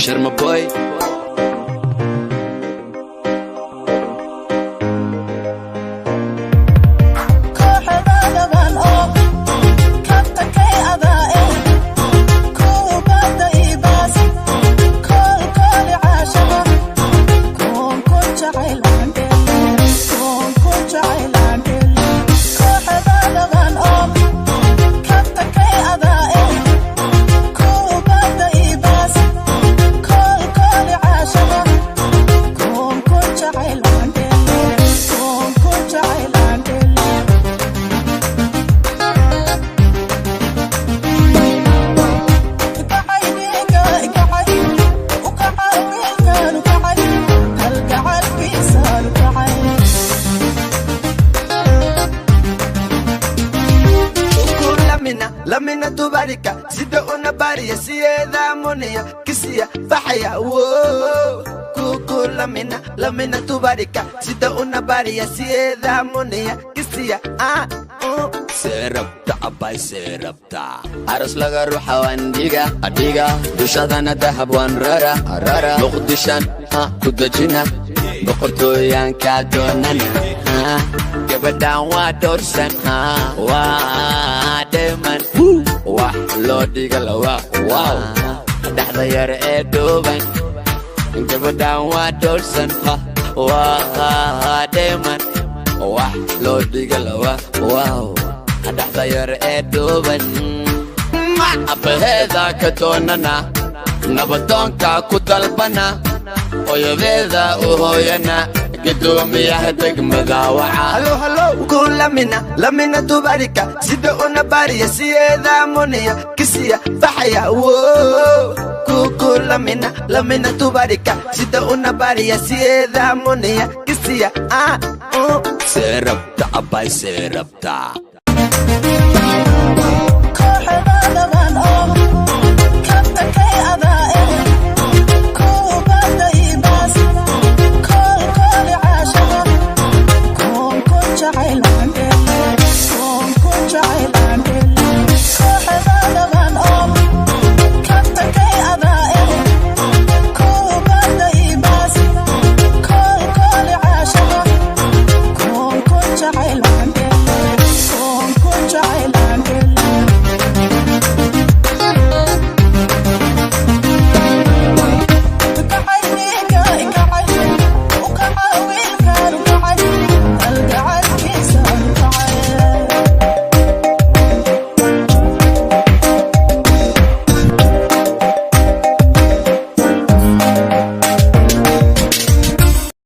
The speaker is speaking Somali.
Sharma boy. Lamina tubarika sida una bariya siyada monia kisiya fahaya wo kuku lamina tubarika sida una bariya siyada monia kisiya Serapta abay serapta aras laga ruha wandiga adiga dushadana dahab wan rara muqdishan kudajina boqortooyan ka doonana gabadhan waa doorsan waa deeman wax loo dhiga lawa wow dhaxda yar ee dhooban gabadhan waa doorsan waa deeman wax loo dhiga lawa wow dhaxda yar ee dhooban abaheeda ka doonana nabadoonka ku dalbana hooyadeeda u hooyana قدوميها دقمدا وعا هلو كل lamina tubarika sida una bariya siyada monia kisiya fahaya wo kuku lamina tubarika sida una bariya siyada monia kisiya serapta abay serapta